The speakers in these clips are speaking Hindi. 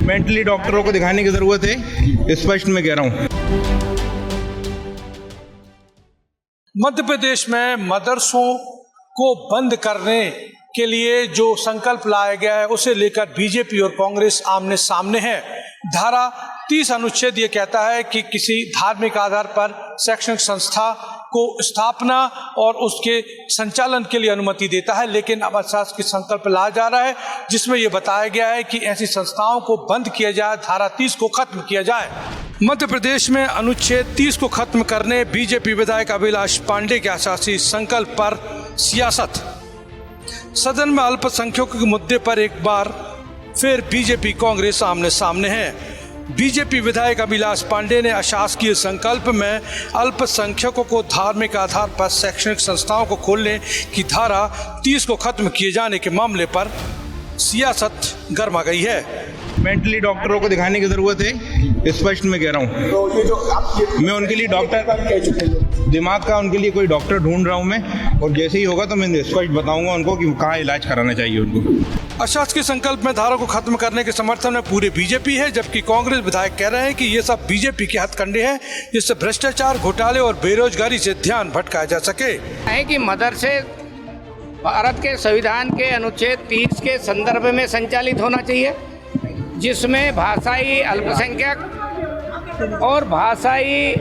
मेंटली डॉक्टरों को दिखाने की जरूरत है, स्पष्ट मैं कह रहा हूँ। मध्य प्रदेश में मदरसों को बंद करने के लिए जो संकल्प लाया गया है उसे लेकर बीजेपी और कांग्रेस आमने सामने है। धारा 30 अनुच्छेद ये कहता है कि किसी धार्मिक आधार पर शैक्षणिक संस्था को स्थापना और उसके संचालन के लिए अनुमति देता है, लेकिन अब अशासकीय संकल्प लाया जा रहा है जिसमें यह बताया गया है कि ऐसी संस्थाओं को बंद किया जाए, धारा 30 को खत्म किया जाए। मध्य प्रदेश में अनुच्छेद 30 को खत्म करने बीजेपी विधायक अभिलाष पांडे के आशासी संकल्प पर सियासत। सदन में अल्पसंख्यकों के मुद्दे पर एक बार फिर बीजेपी कांग्रेस आमने सामने है। बीजेपी विधायक अभिलाष पांडे ने अशासकीय संकल्प में अल्पसंख्यकों को धार्मिक आधार पर शैक्षणिक संस्थाओं को खोलने की धारा 30 को खत्म किए जाने के मामले पर सियासत गर्मा गई है। मेंटली डॉक्टरों को दिखाने की जरूरत है, स्पष्ट मैं कह रहा हूँ। तो ये जो मैं उनके लिए डॉक्टर, दिमाग का उनके लिए कोई डॉक्टर ढूंढ रहा हूँ मैं, और जैसे ही होगा तो मैं स्पष्ट बताऊंगा उनको कि कहाँ इलाज कराना चाहिए उनको। अशासकीय संकल्प में धारा को खत्म करने के समर्थन में पूरे बीजेपी है, जबकि कांग्रेस विधायक कह रहे हैं कि ये सब बीजेपी के हथकंडे हैं जिससे भ्रष्टाचार, घोटाले और बेरोजगारी से ध्यान भटकाया जा सके। है कि मदरसे भारत के संविधान के अनुच्छेद 30 के संदर्भ में संचालित होना चाहिए, जिसमें भाषाई अल्पसंख्यक और भाषाई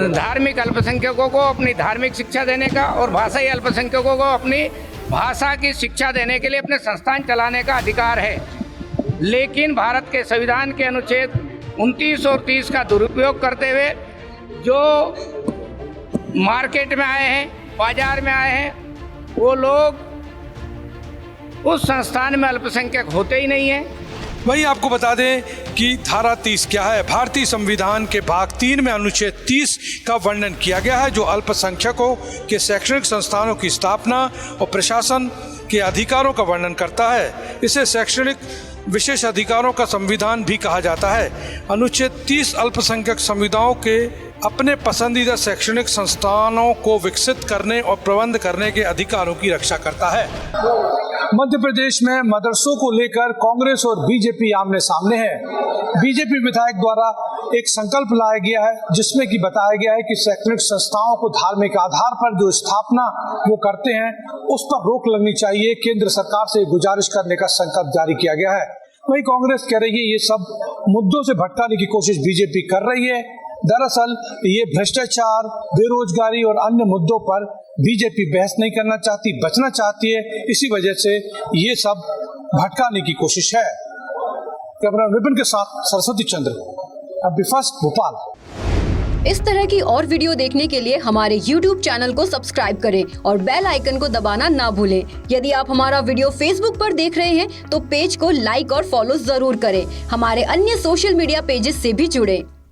धार्मिक अल्पसंख्यकों को अपनी धार्मिक शिक्षा देने का और भाषाई अल्पसंख्यकों को अपनी भाषा की शिक्षा देने के लिए अपने संस्थान चलाने का अधिकार है। लेकिन भारत के संविधान के अनुच्छेद 29 और 30 का दुरुपयोग करते हुए जो मार्केट में आए हैं, बाजार में आए हैं, वो लोग उस संस्थान में अल्पसंख्यक होते ही नहीं हैं। वहीं आपको बता दें कि धारा 30 क्या है। भारतीय संविधान के भाग 3 में अनुच्छेद 30 का वर्णन किया गया है, जो अल्पसंख्यकों के शैक्षणिक संस्थानों की स्थापना और प्रशासन के अधिकारों का वर्णन करता है। इसे शैक्षणिक विशेष अधिकारों का संविधान भी कहा जाता है। अनुच्छेद 30 अल्पसंख्यक समुदायों के अपने पसंदीदा शैक्षणिक संस्थानों को विकसित करने और प्रबंध करने के अधिकारों की रक्षा करता है। मध्य प्रदेश में मदरसों को लेकर कांग्रेस और बीजेपी आमने सामने है। बीजेपी विधायक द्वारा एक संकल्प लाया गया है जिसमें कि बताया गया है कि शैक्षणिक संस्थाओं को धार्मिक आधार पर जो स्थापना वो करते हैं उस पर रोक लगनी चाहिए। केंद्र सरकार से गुजारिश करने का संकल्प जारी किया गया है। वहीं कांग्रेस कह रही है ये सब मुद्दों से भटकाने की कोशिश बीजेपी कर रही है। दरअसल ये भ्रष्टाचार, बेरोजगारी और अन्य मुद्दों पर बीजेपी बहस नहीं करना चाहती, बचना चाहती है। इसी वजह से ये सब भटकाने की कोशिश है। कैमरा विपिन के साथ सरस्वती चंद्र, अभी फर्स्ट भोपाल। इस तरह की और वीडियो देखने के लिए हमारे YouTube चैनल को सब्सक्राइब करें और बेल आइकन को दबाना ना भूलें। यदि आप हमारा वीडियो Facebook पर देख रहे हैं तो पेज को लाइक और फॉलो जरूर करें। हमारे अन्य सोशल मीडिया पेजेस से भी जुड़ें।